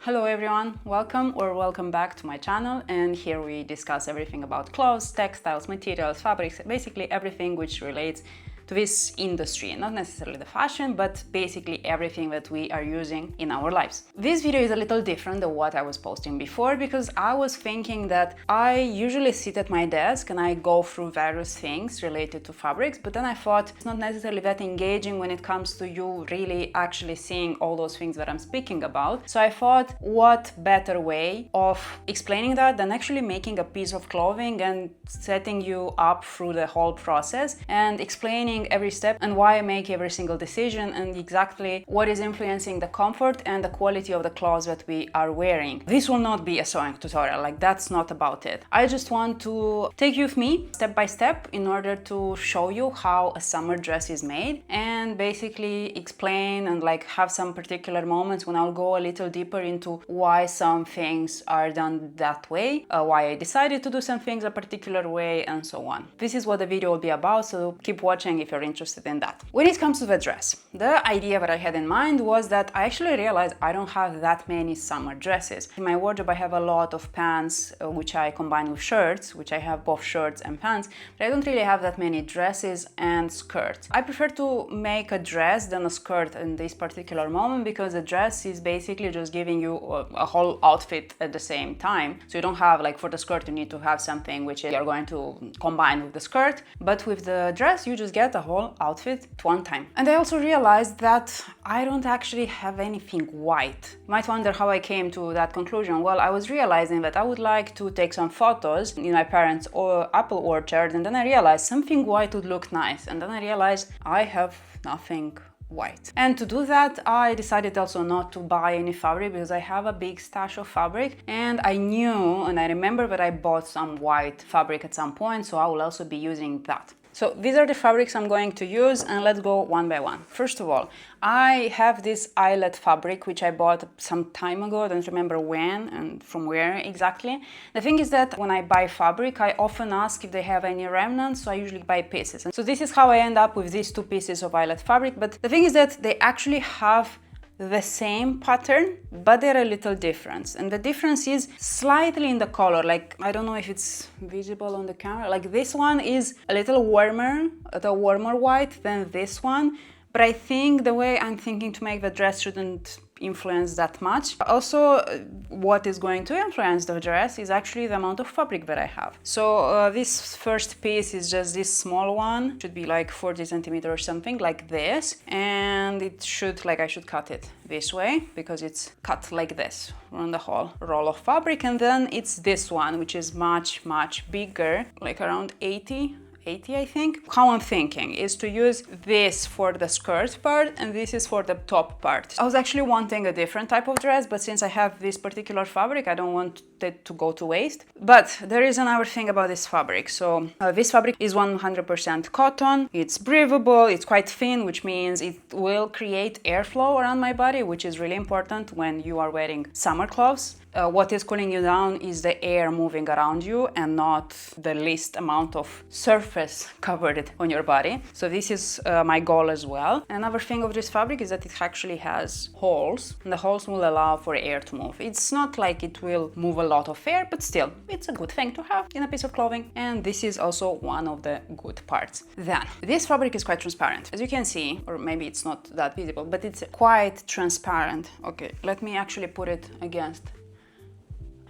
Hello everyone, welcome back to my channel, and here we discuss everything about clothes, textiles, materials, fabrics, basically everything which relates to this industry, not necessarily the fashion, but basically everything that we are using in our lives. This video is a little different than what I was posting before because I was thinking that I usually sit at my desk and I go through various things related to fabrics, but then I thought it's not necessarily that engaging when it comes to you really actually seeing all those things that I'm speaking about. So I thought, what better way of explaining that than actually making a piece of clothing and setting you up through the whole process and explaining every step and why I make every single decision and exactly what is influencing the comfort and the quality of the clothes that we are wearing. This will not be a sewing tutorial, like that's not about it. I just want to take you with me step by step in order to show you how a summer dress is made and basically explain and like have some particular moments when I'll go a little deeper into why some things are done that way, why I decided to do some things a particular way, and so on. This is what the video will be about, so keep watching if you're interested in that. When it comes to the dress, the idea that I had in mind was that I actually realized I don't have that many summer dresses. In my wardrobe I have a lot of pants which I combine with shirts, which I have both shirts and pants, but I don't really have that many dresses and skirts. I prefer to make a dress than a skirt in this particular moment because a dress is basically just giving you a whole outfit at the same time. So you don't have, like for the skirt you need to have something which you're going to combine with the skirt, but with the dress you just get a whole outfit at one time. And I also realized that I don't actually have anything white. You might wonder how I came to that conclusion. Well, I was realizing that I would like to take some photos in my parents' apple orchard, and then I realized something white would look nice, and then I realized I have nothing white. And to do that, I decided also not to buy any fabric because I have a big stash of fabric, and I knew and I remember that I bought some white fabric at some point, so I will also be using that. So these are the fabrics I'm going to use, and let's go one by one. First of all, I have this eyelet fabric which I bought some time ago. I don't remember when and from where exactly. The thing is that when I buy fabric, I often ask if they have any remnants, so I usually buy pieces. And so this is how I end up with these two pieces of eyelet fabric, but the thing is that they actually have the same pattern, but they're a little different, and the difference is slightly in the color. Like, I don't know if it's visible on the camera, like this one is a little warmer, a warmer white than this one, but I think the way I'm thinking to make the dress shouldn't influence that much. Also, what is going to influence the dress is actually the amount of fabric that I have. So this first piece is just this small one, should be like 40 centimeters or something like this, and it should, like, I should cut it this way because it's cut like this on the whole roll of fabric. And then it's this one which is much bigger, like around 80 I think. How I'm thinking is to use this for the skirt part and this is for the top part. I was actually wanting a different type of dress, but since I have this particular fabric, I don't want it to go to waste. But there is another thing about this fabric. So this fabric is 100% cotton. It's breathable, it's quite thin, which means it will create airflow around my body, which is really important when you are wearing summer clothes. What is cooling you down is the air moving around you and not the least amount of surface covered on your body. So this is my goal as well. Another thing of this fabric is that it actually has holes, and the holes will allow for air to move. It's not like it will move a lot of air, but still, it's a good thing to have in a piece of clothing, and this is also one of the good parts. Then, this fabric is quite transparent. As you can see, or maybe it's not that visible, but it's quite transparent. Okay, let me actually put it against.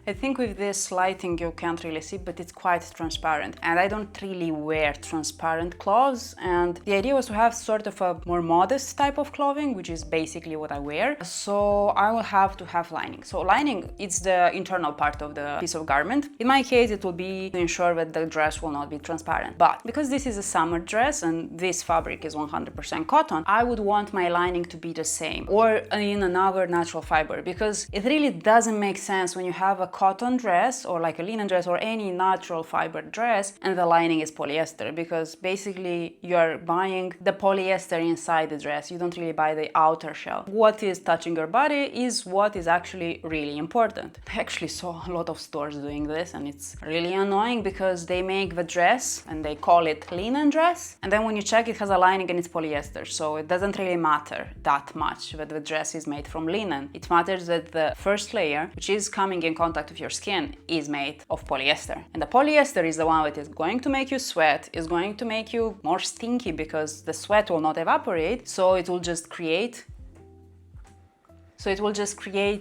I think with this lighting you can't really see, but it's quite transparent, and I don't really wear transparent clothes, and the idea was to have sort of a more modest type of clothing, which is basically what I wear. So I will have to have lining. So lining, it's the internal part of the piece of garment. In my case it will be to ensure that the dress will not be transparent, but because this is a summer dress and this fabric is 100% cotton, I would want my lining to be the same or in another natural fiber, because it really doesn't make sense when you have a cotton dress or like a linen dress or any natural fiber dress and the lining is polyester, because basically you're buying the polyester inside the dress. You don't really buy the outer shell. What is touching your body is what is actually really important. I actually saw a lot of stores doing this and it's really annoying because they make the dress and they call it linen dress, and then when you check it has a lining and it's polyester, so it doesn't really matter that much that the dress is made from linen. It matters that the first layer, which is coming in contact with your skin, is made of polyester, and the polyester is the one that is going to make you sweat, is going to make you more stinky because the sweat will not evaporate, so it will just create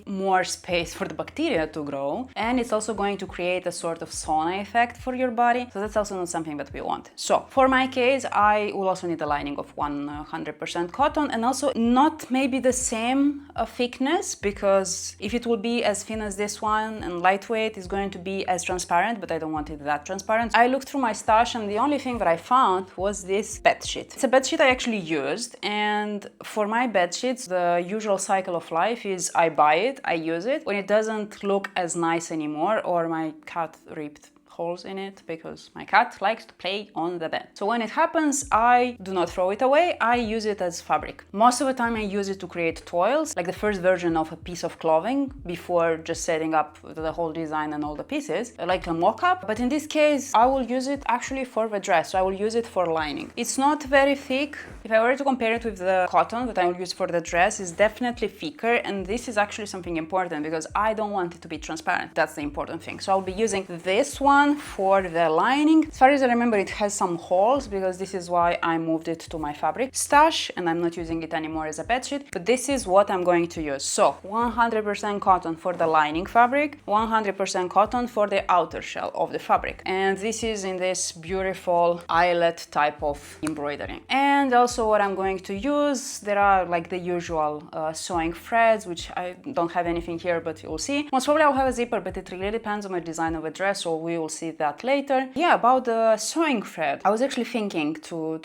more space for the bacteria to grow, and it's also going to create a sort of sauna effect for your body, so that's also not something that we want. So for my case, I will also need a lining of 100% cotton, and also not maybe the same thickness, because if it will be as thin as this one and lightweight, it's going to be as transparent, but I don't want it that transparent. I looked through my stash and the only thing that I found was this bed sheet. It's a bed sheet I actually used, and for my bed sheets, the usual cycle of life is I buy it, I use it. When it doesn't look as nice anymore, or my cat ripped holes in it because my cat likes to play on the bed. So when it happens, I do not throw it away, I use it as fabric. Most of the time I use it to create toils, like the first version of a piece of clothing before just setting up the whole design and all the pieces, like a mock-up. But in this case, I will use it actually for the dress, so I will use it for lining. It's not very thick. If I were to compare it with the cotton that I will use for the dress, it's definitely thicker, and this is actually something important because I don't want it to be transparent. That's the important thing. So I'll be using this one for the lining. As far as I remember, it has some holes because this is why I moved it to my fabric stash and I'm not using it anymore as a bedsheet, but this is what I'm going to use. So 100% cotton for the lining fabric, 100% cotton for the outer shell of the fabric, and this is in this beautiful eyelet type of embroidery. And also what I'm going to use, there are like the usual sewing threads, which I don't have anything here, but you'll see. Most probably I'll have a zipper, but it really depends on the design of a dress, so we will see that later. Yeah, about the sewing thread, I was actually thinking to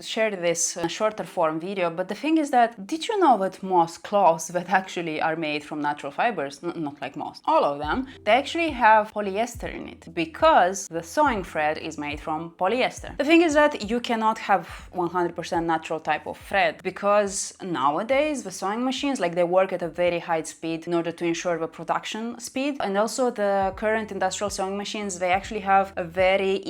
share this in a shorter form video, but the thing is that, did you know that most clothes that actually are made from natural fibers, not like most, all of them, they actually have polyester in it because the sewing thread is made from polyester. The thing is that you cannot have 100% natural type of thread because nowadays the sewing machines, like, they work at a very high speed in order to ensure the production speed, and also the current industrial sewing machines, they actually have a very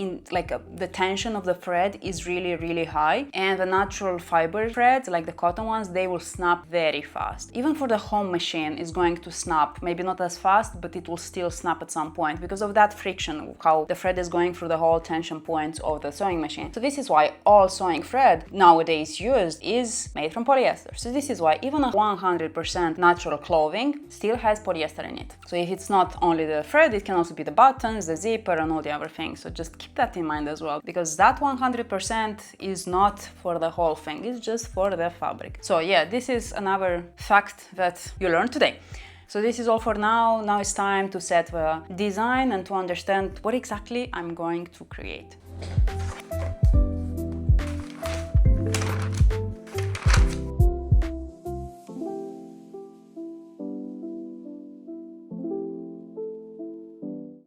the tension of the thread is really high, and the natural fiber threads, like the cotton ones, they will snap very fast. Even for the home machine, is going to snap, maybe not as fast, but it will still snap at some point because of that friction, how the thread is going through the whole tension points of the sewing machine. So this is why all sewing thread nowadays used is made from polyester. So this is why even a 100% natural clothing still has polyester in it. So if it's not only the thread, it can also be the buttons, the zipper, and all the other things. So just keep that in mind as well, because that 100% is not for the whole thing, it's just for the fabric. So yeah, this is another fact that you learned today. So this is all for now. Now it's time to set the design and to understand what exactly I'm going to create.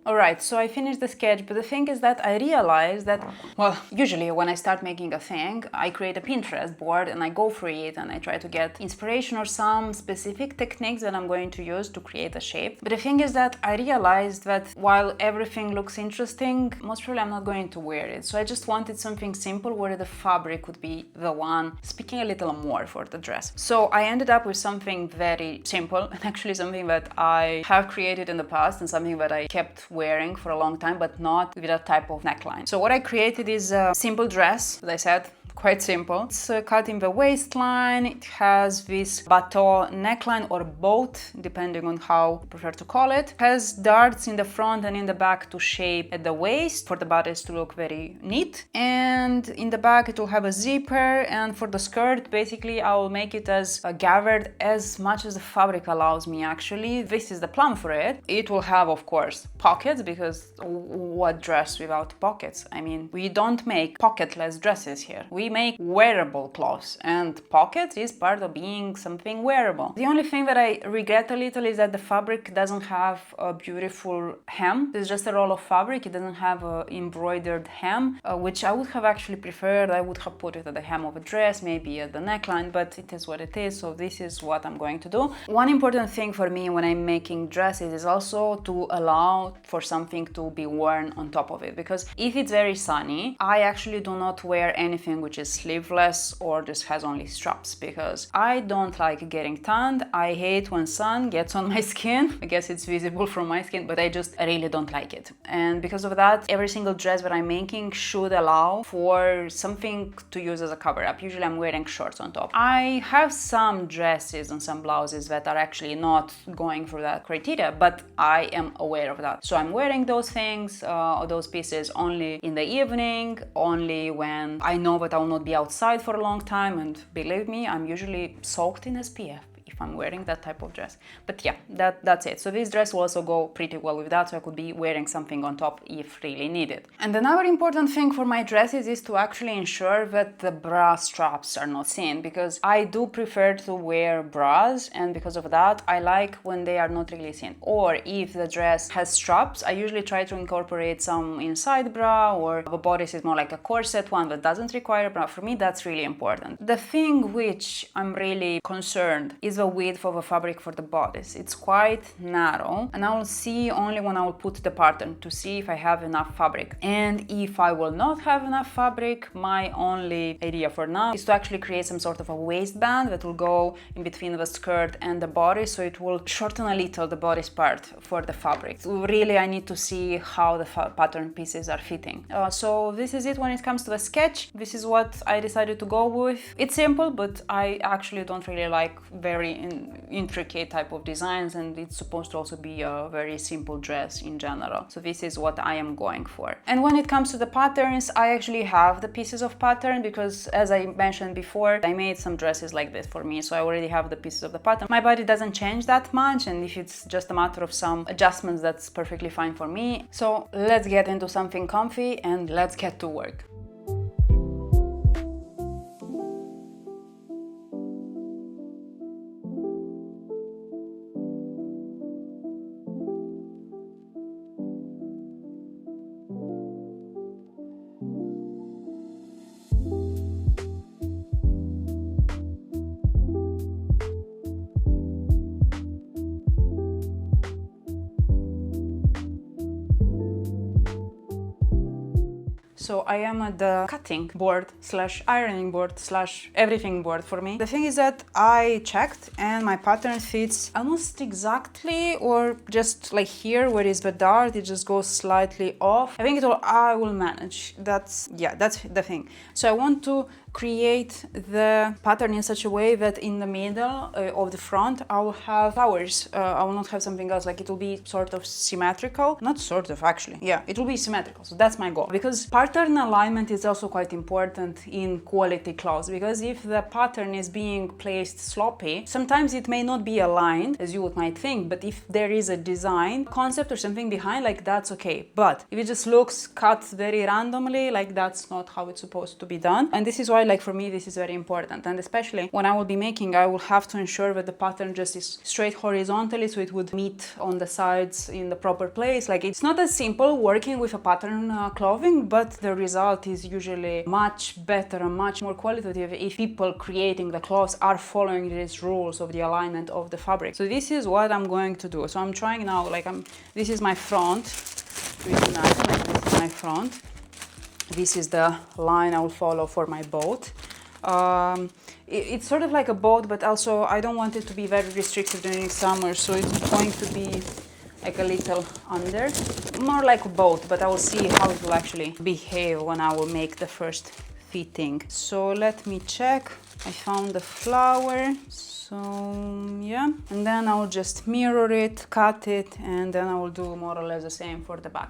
Alright, so I finished the sketch, but the thing is that I realized that, well, usually when I start making a thing, I create a Pinterest board and I go through it and I try to get inspiration or some specific techniques that I'm going to use to create a shape. But the thing is that I realized that while everything looks interesting, most probably I'm not going to wear it. So I just wanted something simple where the fabric would be the one speaking a little more for the dress. So I ended up with something very simple, and actually something that I have created in the past and something that I kept wearing for a long time, but not with that type of neckline. So what I created is a simple dress, as I said, quite simple. It's cut in the waistline. It has this bateau neckline or boat, depending on how you prefer to call it. It has darts in the front and in the back to shape at the waist for the bodice to look very neat. And in the back it will have a zipper, and for the skirt, basically I will make it as gathered as much as the fabric allows me actually. This is the plan for it. It will have, of course, pockets, because what dress without pockets? I mean, we don't make pocketless dresses here. We We make wearable clothes, and pockets is part of being something wearable. The only thing that I regret a little is that the fabric doesn't have a beautiful hem. It's just a roll of fabric. It doesn't have an embroidered hem, which I would have actually preferred. I would have put it at the hem of a dress, maybe at the neckline, but it is what it is, so this is what I'm going to do. One important thing for me when I'm making dresses is also to allow for something to be worn on top of it, because if it's very sunny, I actually do not wear anything which is sleeveless or just has only straps, because I don't like getting tanned. I hate when sun gets on my skin. I guess it's visible from my skin, but I really don't like it. And because of that, every single dress that I'm making should allow for something to use as a cover-up. Usually I'm wearing shorts on top. I have some dresses and some blouses that are actually not going for that criteria, but I am aware of that. So I'm wearing those things, those pieces only in the evening, only when I know that I will not be outside for a long time, and believe me, I'm usually soaked in SPF if I'm wearing that type of dress. But yeah, that's it. So this dress will also go pretty well with that, so I could be wearing something on top if really needed. And another important thing for my dresses is to actually ensure that the bra straps are not seen, because I do prefer to wear bras, and because of that I like when they are not really seen. Or if the dress has straps, I usually try to incorporate some inside bra, or the bodice is more like a corset one that doesn't require a bra. For me, that's really important. The thing which I'm really concerned is the width of a fabric for the bodice. It's quite narrow, and I will see only when I will put the pattern to see if I have enough fabric. And if I will not have enough fabric, my only idea for now is to actually create some sort of a waistband that will go in between the skirt and the bodice, so it will shorten a little the bodice part for the fabric. So really I need to see how the pattern pieces are fitting. So this is it when it comes to the sketch. This is what I decided to go with. It's simple, but I actually don't really like very intricate type of designs, and it's supposed to also be a very simple dress in general. So this is what I am going for. And when it comes to the patterns, I actually have the pieces of pattern, because as I mentioned before, I made some dresses like this for me, so I already have the pieces of the pattern. My body doesn't change that much, and if it's just a matter of some adjustments, that's perfectly fine for me. So let's get into something comfy and let's get to work. So I am at the cutting board slash ironing board slash everything board for me. The thing is that I checked and my pattern fits almost exactly, or just like here where is the dart, it just goes slightly off. I think I will manage. That's the thing. So I want to create the pattern in such a way that in the middle of the front I will have flowers. I will not have something else, like it will be sort of symmetrical. Not sort of, actually. Yeah, it will be symmetrical. So that's my goal. Because pattern alignment is also quite important in quality clothes, because if the pattern is being placed sloppy, sometimes it may not be aligned as you might think, but if there is a design concept or something behind, like that's okay. But if it just looks cut very randomly, like that's not how it's supposed to be done. And this is why, like for me, this is very important. And especially when I will be making, I will have to ensure that the pattern just is straight horizontally, so it would meet on the sides in the proper place. Like it's not as simple working with a pattern clothing, but the result is usually much better and much more qualitative if people creating the clothes are following these rules of the alignment of the fabric. So this is what I'm going to do. So I'm trying now, this is my front, really nice, like this is my front. This is the line I will follow for my boat. It's sort of like a boat, but also I don't want it to be very restricted during summer, so it's going to be like a little under. More like a boat, but I will see how it will actually behave when I will make the first fitting. So let me check. I found the flower. So yeah, and then I will just mirror it, cut it, and then I will do more or less the same for the back.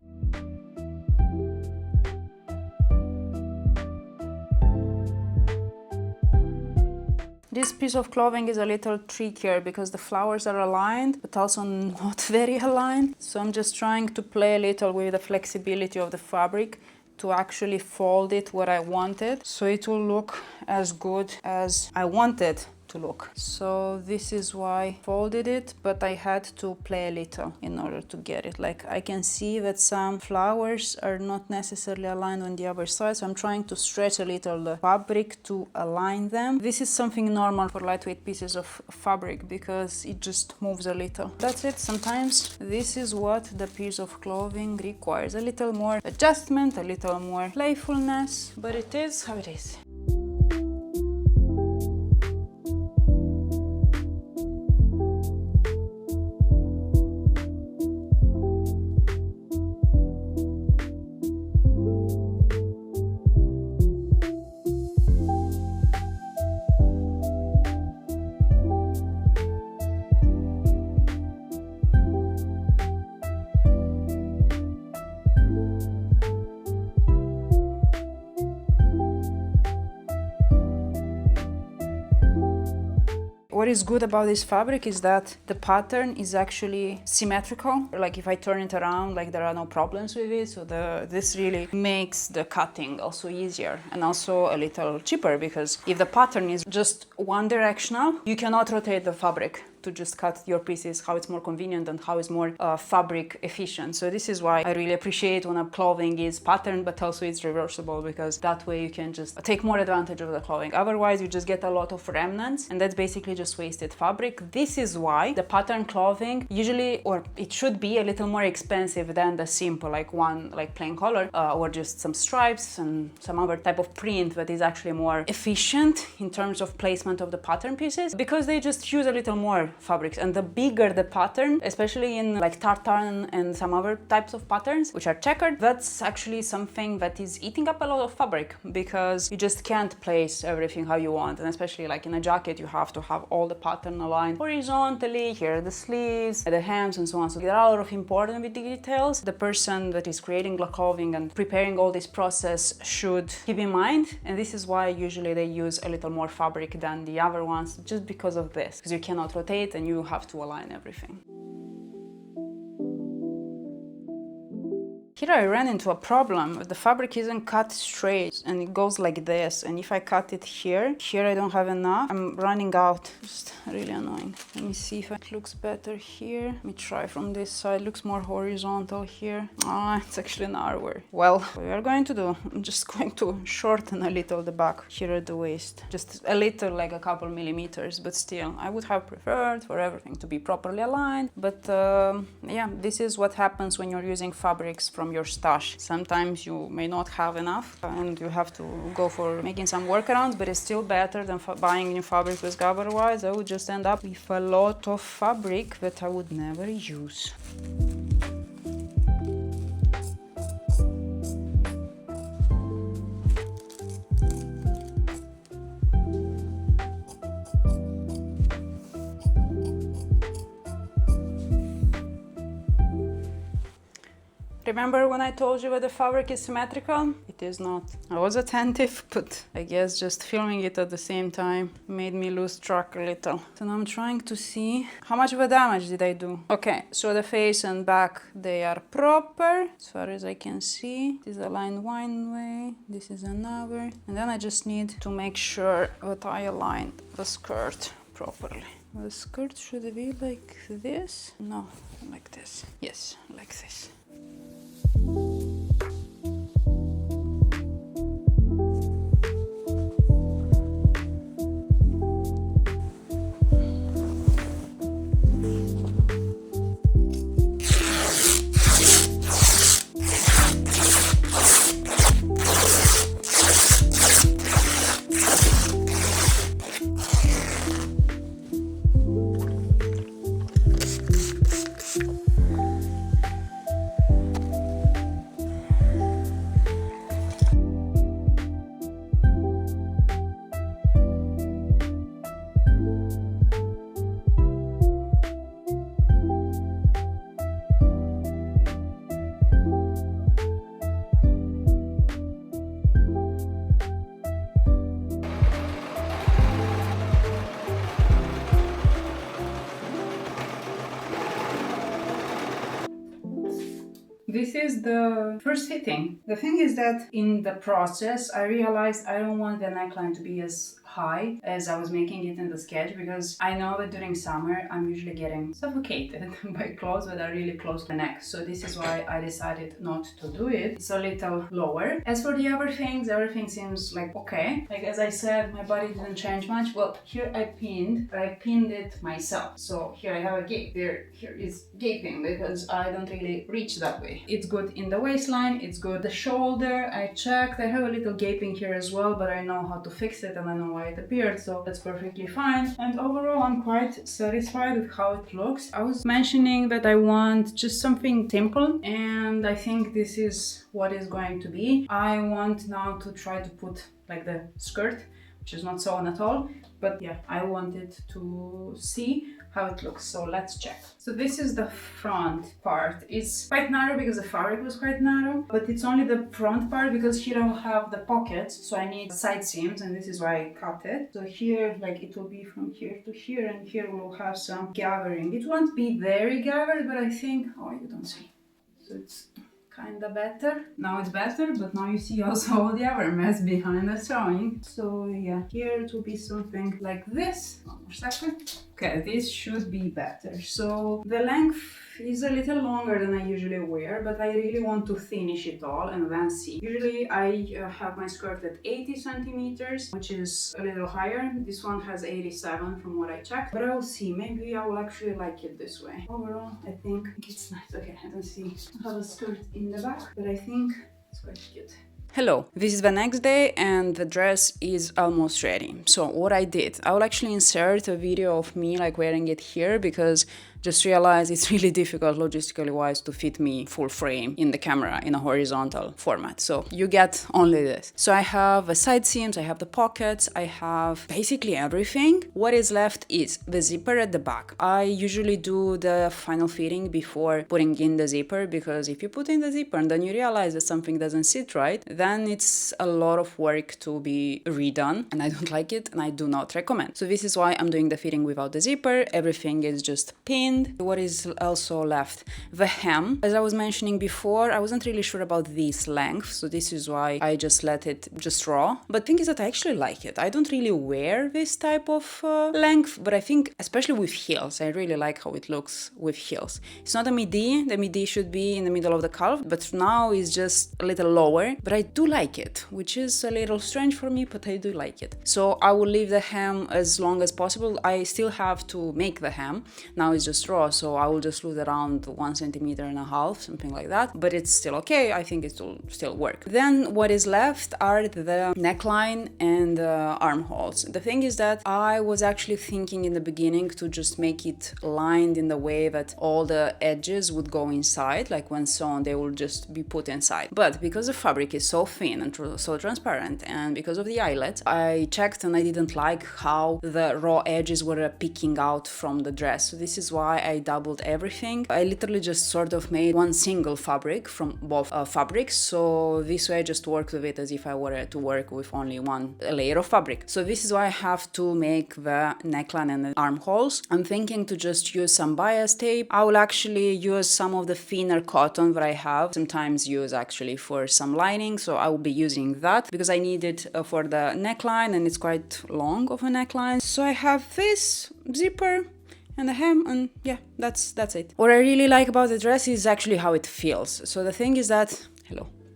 This piece of clothing is a little trickier because the flowers are aligned, but also not very aligned. So I'm just trying to play a little with the flexibility of the fabric to actually fold it what I wanted, so it will look as good as I wanted to look. So this is why I folded it, but I had to play a little in order to get it. Like I can see that some flowers are not necessarily aligned on the other side, so I'm trying to stretch a little the fabric to align them. This is something normal for lightweight pieces of fabric because it just moves a little. That's it. Sometimes this is what the piece of clothing requires. A little more adjustment, a little more playfulness, but it is how it is. What is good about this fabric is that the pattern is actually symmetrical. Like if I turn it around, like there are no problems with it. So this really makes the cutting also easier and also a little cheaper, because if the pattern is just one directional, you cannot rotate the fabric to just cut your pieces, how it's more convenient and how it's more fabric efficient. So this is why I really appreciate when a clothing is patterned but also it's reversible, because that way you can just take more advantage of the clothing. Otherwise you just get a lot of remnants and that's basically just wasted fabric. This is why the pattern clothing usually, or it should be, a little more expensive than the simple, like one like plain color or just some stripes and some other type of print that is actually more efficient in terms of placement of the pattern pieces, because they just use a little more fabrics. And the bigger the pattern, especially in like tartan and some other types of patterns which are checkered, that's actually something that is eating up a lot of fabric, because you just can't place everything how you want. And especially like in a jacket, you have to have all the pattern aligned horizontally. Here are the sleeves, the hands, and so on. So there are a lot of important details the person that is creating the clothing and preparing all this process should keep in mind. And this is why usually they use a little more fabric than the other ones, just because of this, because you cannot rotate and you have to align everything. Here I ran into a problem. The fabric isn't cut straight and it goes like this. And if I cut it here I don't have enough. I'm running out. Just really annoying. Let me see if it looks better here. Let me try from this side. It looks more horizontal here. It's actually narrower. Well, what we are going to do, I'm just going to shorten a little the back here at the waist. Just a little, like a couple millimeters, but still, I would have preferred for everything to be properly aligned. But yeah, this is what happens when you're using fabrics from your stash. Sometimes you may not have enough and you have to go for making some workarounds, but it's still better than buying new fabric, because otherwise I would just end up with a lot of fabric that I would never use. Remember when I told you that the fabric is symmetrical? It is not. I was attentive, but I guess just filming it at the same time made me lose track a little. So now I'm trying to see how much of a damage did I do. Okay, so the face and back, they are proper as far as I can see. This is aligned one way, this is another. And then I just need to make sure that I aligned the skirt properly. The skirt should be like this? No, like this. Yes, like this. this is the first fitting. The thing is that in the process, I realized I don't want the neckline to be as high as I was making it in the sketch, because I know that during summer I'm usually getting suffocated by clothes that are really close to the neck. So this is why I decided not to do it. It's a little lower. As for the other things, everything seems like okay. Like as I said, my body didn't change much. Well, here I pinned it myself. So here I have a gape. Here is gaping because I don't really reach that way. It's good in the waistline, it's good the shoulder. I checked. I have a little gaping here as well, but I know how to fix it and I know why it appeared, so that's perfectly fine. And overall, I'm quite satisfied with how it looks. I was mentioning that I want just something simple, and I think this is what is going to be. I want now to try to put like the skirt, which is not sewn at all, but yeah, I wanted to see how it looks, so let's check. So this is the front part. It's quite narrow because the fabric was quite narrow, but it's only the front part because here I will have the pockets, so I need side seams, and this is why I cut it. So here, like it will be from here to here, and here we'll have some gathering. It won't be very gathered, but I think, oh, you don't see. So it's kinda better. Now it's better, but now you see also all the other mess behind the sewing. So yeah, here it will be something like this. One more second. Okay, this should be better. So the length is a little longer than I usually wear, but I really want to finish it all and then see. Usually I have my skirt at 80 centimeters, which is a little higher. This one has 87 from what I checked, but I will see. Maybe I will actually like it this way. Overall, I think it's nice. Okay, I don't see. I have a skirt in the back, but I think it's quite cute. Hello, this is the next day and the dress is almost ready. So what I did, I will actually insert a video of me like wearing it here, because just realized it's really difficult logistically wise to fit me full frame in the camera in a horizontal format. So you get only this. So I have the side seams, I have the pockets, I have basically everything. What is left is the zipper at the back. I usually do the final fitting before putting in the zipper, because if you put in the zipper and then you realize that something doesn't sit right, then it's a lot of work to be redone, and I don't like it and I do not recommend. So this is why I'm doing the fitting without the zipper. Everything is just pinned. What is also left? The hem. As I was mentioning before, I wasn't really sure about this length, so this is why I just let it just raw. But thing is that I actually like it. I don't really wear this type of length, but I think especially with heels, I really like how it looks with heels. It's not a midi. The midi should be in the middle of the calf, but now it's just a little lower, but I do like it, which is a little strange for me, but I do like it. So I will leave the hem as long as possible. I still have to make the hem. Now it's just raw, so I will just lose around 1.5 centimeters, something like that, but it's still okay. I think it will still work. Then what is left are the neckline and the armholes. The thing is that I was actually thinking in the beginning to just make it lined in the way that all the edges would go inside, like when sewn they will just be put inside. But because the fabric is so thin and so transparent, and because of the eyelet, I checked and I didn't like how the raw edges were peeking out from the dress. So this is why I doubled everything. I literally just sort of made one single fabric from both fabrics, so this way I just worked with it as if I were to work with only one layer of fabric. So this is why I have to make the neckline and the armholes. I'm thinking to just use some bias tape. I will actually use some of the thinner cotton that I have, sometimes use actually for some lining, so I will be using that because I need it for the neckline and it's quite long of a neckline. So I have this zipper and the hem, and yeah, that's it. What I really like about the dress is actually how it feels. So the thing is that,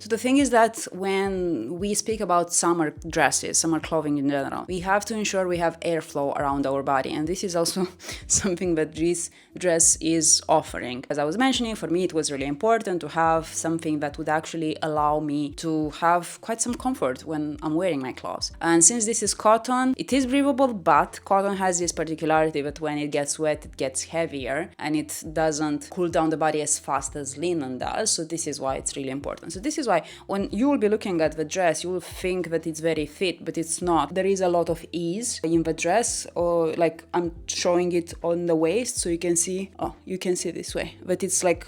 So the thing is that when we speak about summer dresses, summer clothing in general, we have to ensure we have airflow around our body. And this is also something that this dress is offering. As I was mentioning, for me it was really important to have something that would actually allow me to have quite some comfort when I'm wearing my clothes. And since this is cotton, it is breathable, but cotton has this particularity that when it gets wet, it gets heavier and it doesn't cool down the body as fast as linen does. So this is why it's really important. So this is is why when you will be looking at the dress, you will think that it's very fit, but it's not. There is a lot of ease in the dress, or like I'm showing it on the waist so you can see, you can see this way, but it's like,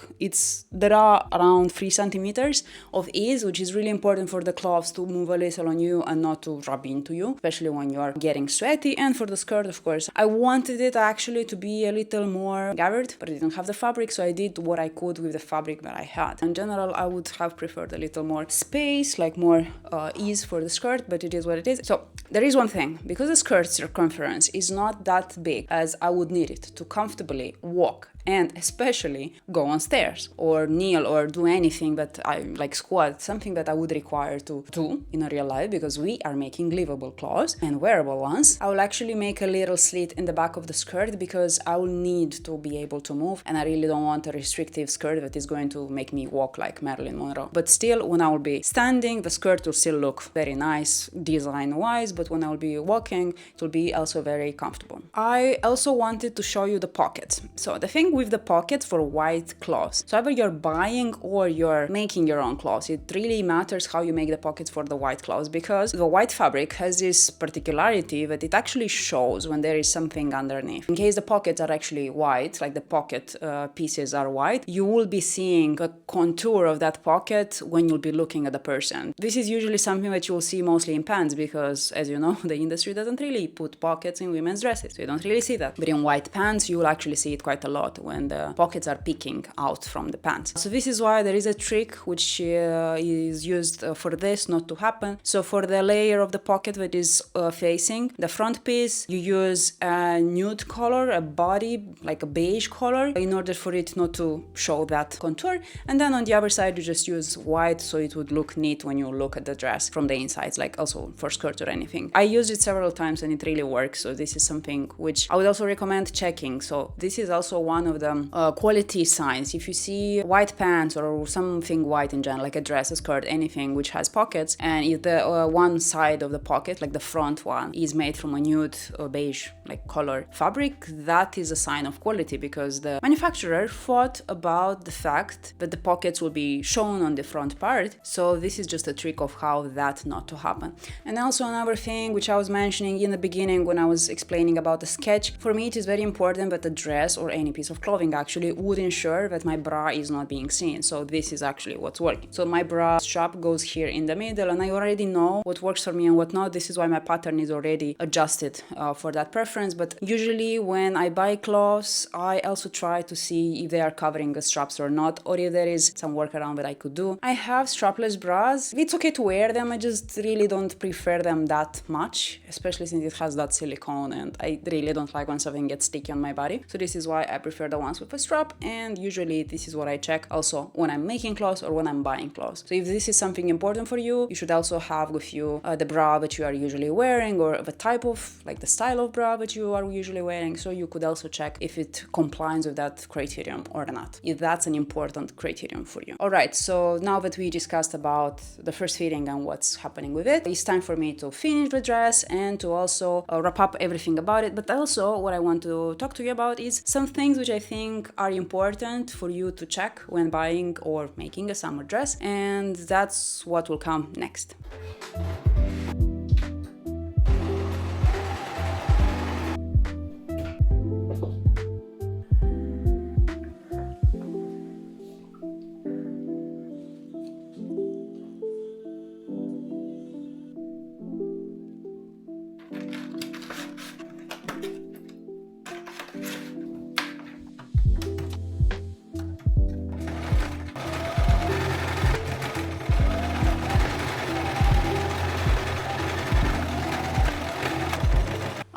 there are around 3 centimeters of ease, which is really important for the clothes to move a little on you and not to rub into you, especially when you are getting sweaty. And for the skirt, of course, I wanted it actually to be a little more gathered, but I didn't have the fabric, so I did what I could with the fabric that I had. In general, I would have preferred a little more space, like more ease for the skirt, but it is what it is. So there is one thing, because the skirt circumference is not that big as I would need it to comfortably walk and especially go on stairs or kneel or do anything that I like, squat, something that I would require to do in a real life, because we are making livable clothes and wearable ones. I will actually make a little slit in the back of the skirt because I will need to be able to move, and I really don't want a restrictive skirt that is going to make me walk like Marilyn Monroe. But still, when I will be standing, the skirt will still look very nice design-wise, but when I will be walking, it will be also very comfortable. I also wanted to show you the pockets. So the thing with the pockets for white cloths, so either you're buying or you're making your own clothes, it really matters how you make the pockets for the white clothes, because the white fabric has this particularity that it actually shows when there is something underneath. In case the pockets are actually white, like the pocket pieces are white, you will be seeing a contour of that pocket when you'll be looking at the person. This is usually something that you will see mostly in pants, because as you know, the industry doesn't really put pockets in women's dresses, so you don't really see that. But in white pants, you will actually see it quite a lot when the pockets are peeking out from the pants. So this is why there is a trick which is used for this not to happen. So for the layer of the pocket that is facing the front piece, you use a nude color, a body, like a beige color, in order for it not to show that contour. And then on the other side, you just use white, so it would look neat when you look at the dress from the inside, like also for skirt or anything. I used it several times and it really works. So this is something which I would also recommend checking. So this is also one of the quality signs. If you see white pants or something white in general, like a dress, a skirt, anything which has pockets, and if the one side of the pocket, like the front one, is made from a nude or beige like color fabric, that is a sign of quality, because the manufacturer thought about the fact that the pockets will be shown on the front part. So this is just a trick of how that not to happen. And also another thing which I was mentioning in the beginning when I was explaining about the sketch, for me it is very important that the dress or any piece of clothing actually would ensure that my bra is not being seen. So this is actually what's working. So my bra strap goes here in the middle, and I already know what works for me and what not. This is why my pattern is already adjusted for that preference. But usually when I buy clothes, I also try to see if they are covering the straps or not, or if there is some workaround that I could do. I have strapless bras. It's okay to wear them, I just really don't prefer them that much, especially since it has that silicone, and I really don't like when something gets sticky on my body. So this is why I prefer the ones with a strap, and usually this is what I check also when I'm making clothes or when I'm buying clothes. So if this is something important for you, you should also have with you the bra that you are usually wearing, or the type of, like the style of bra that you are usually wearing, so you could also check if it complies with that criterion or not, if that's an important criterion for you. Alright, so now that we discussed about the first fitting and what's happening with it, it's time for me to finish the dress and to also wrap up everything about it. But also what I want to talk to you about is some things which I think are important for you to check when buying or making a summer dress, and that's what will come next.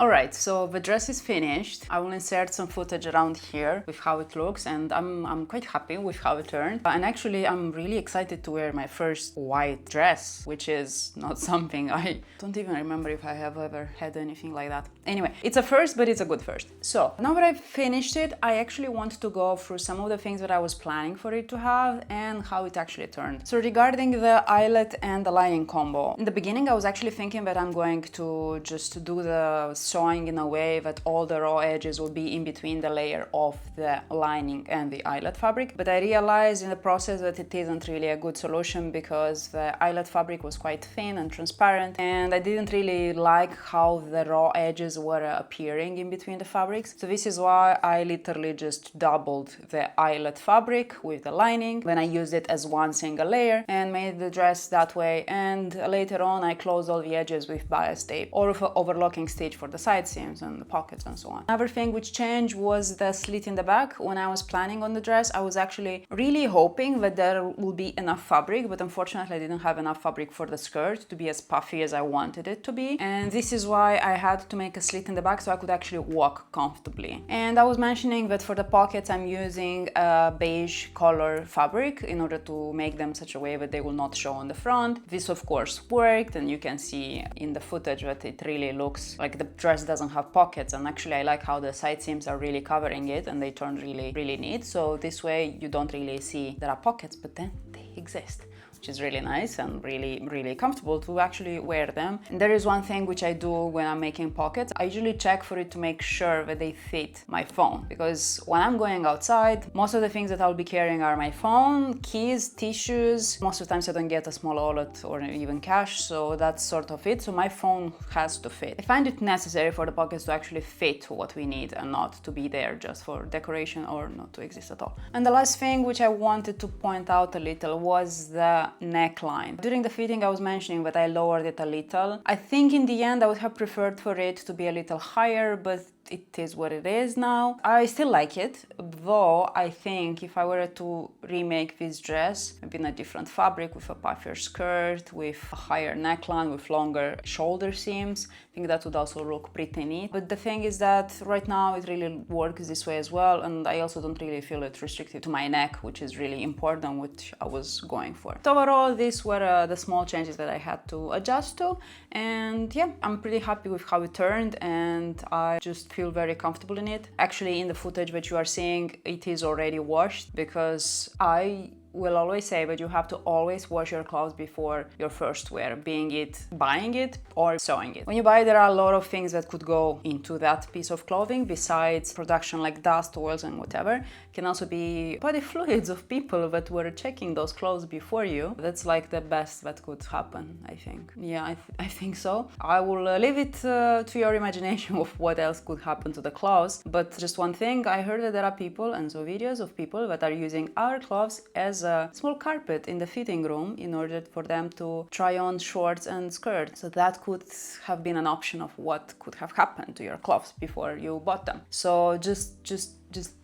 Alright, so the dress is finished. I will insert some footage around here with how it looks, and I'm quite happy with how it turned. And actually, I'm really excited to wear my first white dress, which is not something I don't even remember if I have ever had anything like that. Anyway, it's a first, but it's a good first. So now that I've finished it, I actually want to go through some of the things that I was planning for it to have and how it actually turned. So regarding the eyelet and the lining combo, in the beginning I was actually thinking that I'm going to just do the sewing in a way that all the raw edges will be in between the layer of the lining and the eyelet fabric. But I realized in the process that it isn't really a good solution because the eyelet fabric was quite thin and transparent, and I didn't really like how the raw edges were appearing in between the fabrics. So this is why I literally just doubled the eyelet fabric with the lining. Then I used it as one single layer and made the dress that way, and later on I closed all the edges with bias tape or with an overlocking stitch for the side seams and the pockets and so on. Another thing which changed was the slit in the back. When I was planning on the dress, I was actually really hoping that there will be enough fabric, but unfortunately I didn't have enough fabric for the skirt to be as puffy as I wanted it to be, and this is why I had to make a slit in the back so I could actually walk comfortably. And I was mentioning that for the pockets I'm using a beige color fabric in order to make them such a way that they will not show on the front. This of course worked, and you can see in the footage that it really looks like the dress doesn't have pockets, and actually I like how the side seams are really covering it and they turn really neat. So this way you don't really see there are pockets, but then they exist, which is really nice and really comfortable to actually wear them. And there is one thing which I do when I'm making pockets. I usually check for it to make sure that they fit my phone, because when I'm going outside, most of the things that I'll be carrying are my phone, keys, tissues. Most of the times I don't get a small wallet or even cash, so that's sort of it. So my phone has to fit. I find it necessary for the pockets to actually fit what we need and not to be there just for decoration or not to exist at all. And the last thing which I wanted to point out a little was the neckline. During the fitting I was mentioning that I lowered it a little. I think in the end I would have preferred for it to be a little higher, but it is what it is now. I still like it, though I think if I were to remake this dress, maybe in a different fabric with a puffier skirt, with a higher neckline, with longer shoulder seams, I think that would also look pretty neat. But the thing is that right now it really works this way as well, and I also don't really feel it restricted to my neck, which is really important, which I was going for. So overall, these were the small changes that I had to adjust to, and yeah, I'm pretty happy with how it turned, and I just feel very comfortable in it. Actually, in the footage that you are seeing, it is already washed, because I will always say that you have to always wash your clothes before your first wear, being it buying it or sewing it. When you buy, there are a lot of things that could go into that piece of clothing besides production, like dust, oils and whatever. It can also be body fluids of people that were checking those clothes before you. That's like the best that could happen, I think. Yeah, I think so. I will leave it to your imagination of what else could happen to the clothes. But just one thing, I heard that there are people and saw videos of people that are using our clothes as a small carpet in the fitting room in order for them to try on shorts and skirts. So that could have been an option of what could have happened to your clothes before you bought them. So just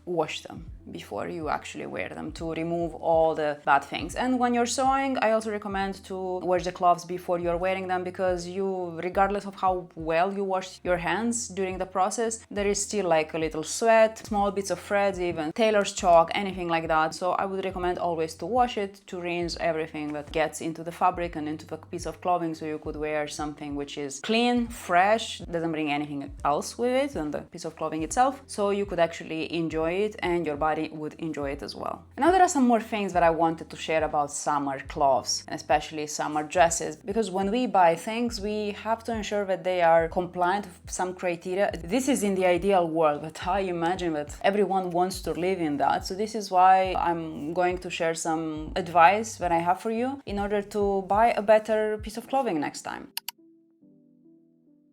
wash them before you actually wear them to remove all the bad things. And when you're sewing, I also recommend to wash the cloths before you're wearing them, because you, regardless of how well you wash your hands during the process, there is still like a little sweat, small bits of threads, even tailor's chalk, anything like that. So I would recommend always to wash it, to rinse everything that gets into the fabric and into the piece of clothing, so you could wear something which is clean, fresh, doesn't bring anything else with it than the piece of clothing itself, so you could actually enjoy it and your body would enjoy it as well. And now there are some more things that I wanted to share about summer clothes, and especially summer dresses, because when we buy things, we have to ensure that they are compliant with some criteria. This is in the ideal world, but I imagine that everyone wants to live in that. So this is why I'm going to share some advice that I have for you in order to buy a better piece of clothing next time.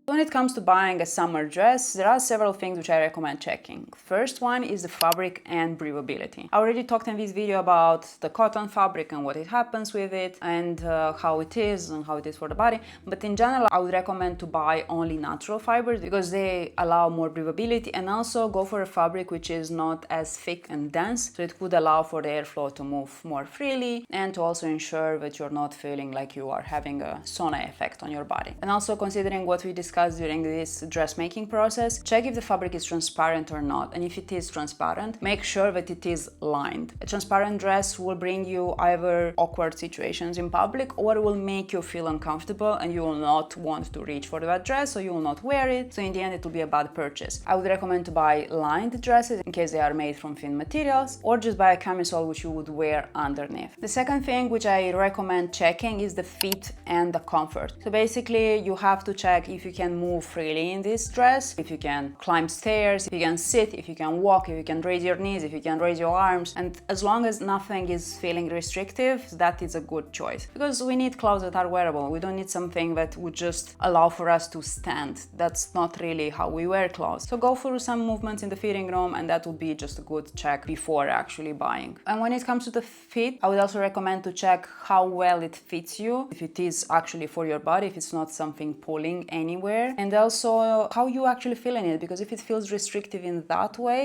When it comes to buying a summer dress, there are several things which I recommend checking. First one is the fabric and breathability. I already talked in this video about the cotton fabric and what it happens with it, and how it is for the body. But in general, I would recommend to buy only natural fibers, because they allow more breathability, and also go for a fabric which is not as thick and dense, so it could allow for the airflow to move more freely, and to also ensure that you're not feeling like you are having a sauna effect on your body. And also, considering what we discussed during this dressmaking process, check if the fabric is transparent or not, and if it is transparent, make sure that it is lined. A transparent dress will bring you either awkward situations in public, or will make you feel uncomfortable and you will not want to reach for that dress, so you will not wear it, so in the end it will be a bad purchase. I would recommend to buy lined dresses in case they are made from thin materials, or just buy a camisole which you would wear underneath. The second thing which I recommend checking is the fit and the comfort. So basically you have to check if you can can move freely in this dress, if you can climb stairs, if you can sit, if you can walk, if you can raise your knees, if you can raise your arms, and as long as nothing is feeling restrictive, that is a good choice. Because we need clothes that are wearable. We don't need something that would just allow for us to stand. That's not really how we wear clothes. So go through some movements in the fitting room, and that would be just a good check before actually buying. And when it comes to the fit, I would also recommend to check how well it fits you, if it is actually for your body, if it's not something pulling anywhere, and also how you actually feel in it, because if it feels restrictive in that way,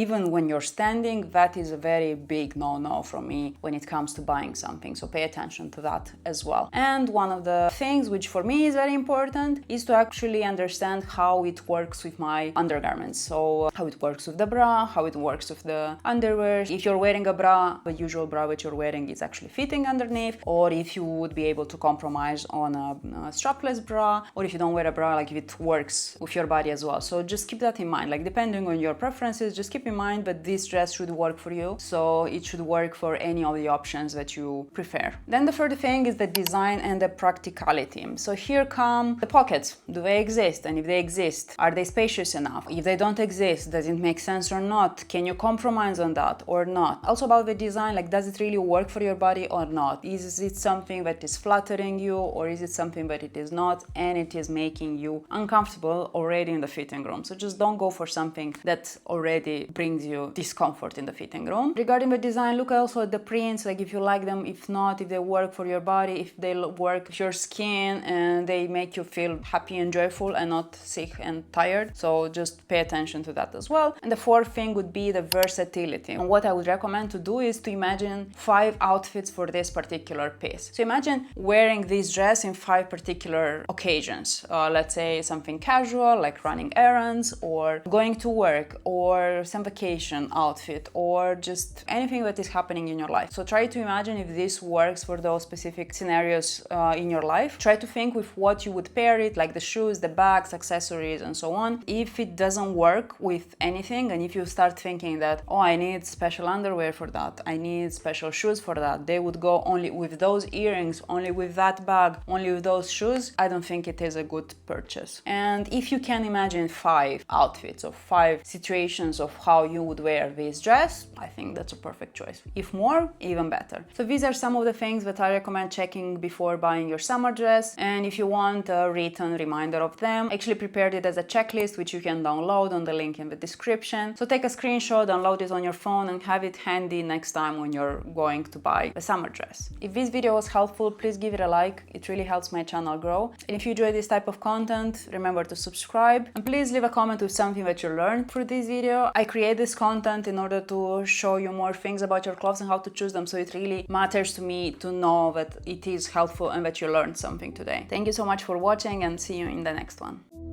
even when you're standing, that is a very big no-no from me when it comes to buying something. So pay attention to that as well. And one of the things which for me is very important is to actually understand how it works with my undergarments. So how it works with the bra, how it works with the underwear. If you're wearing a bra, the usual bra which you're wearing is actually fitting underneath, or if you would be able to compromise on a strapless bra, or if you don't wear a bra, like if it works with your body as well. So just keep that in mind, like depending on your preferences, just keep in mind that this dress should work for you. So it should work for any of the options that you prefer. Then the third thing is the design and the practicality. So here come the pockets. Do they exist? And if they exist, are they spacious enough? If they don't exist, does it make sense or not? Can you compromise on that or not? Also about the design, like does it really work for your body or not? Is it something that is flattering you, or is it something that it is not and it is making you uncomfortable already in the fitting room? So just don't go for something that already brings you discomfort in the fitting room. Regarding the design, look also at the prints, like if you like them, if not, if they work for your body, if they work with your skin and they make you feel happy and joyful and not sick and tired. So just pay attention to that as well. And the fourth thing would be the versatility. And what I would recommend to do is to imagine 5 outfits for this particular piece. So imagine wearing this dress in 5 particular occasions. Let's say something casual like running errands, or going to work, or some vacation outfit, or just anything that is happening in your life. So try to imagine if this works for those specific scenarios in your life. Try to think with what you would pair it, like the shoes, the bags, accessories, and so on. If it doesn't work with anything, and if you start thinking that, oh, I need special underwear for that, I need special shoes for that, they would go only with those earrings, only with that bag, only with those shoes, I don't think it is a good purchase. And if you can imagine 5 outfits or 5 situations of how you would wear this dress, I think that's a perfect choice. If more, even better. So these are some of the things that I recommend checking before buying your summer dress. And if you want a written reminder of them, I actually prepared it as a checklist, which you can download on the link in the description. So take a screenshot, download it on your phone, and have it handy next time when you're going to buy a summer dress. If this video was helpful, please give it a like. It really helps my channel grow. And if you enjoy this type of content, remember to subscribe. And please leave a comment with something that you learned through this video. I create this content in order to show you more things about your clothes and how to choose them. So it really matters to me to know that it is helpful and that you learned something today. Thank you so much for watching, and see you in the next one.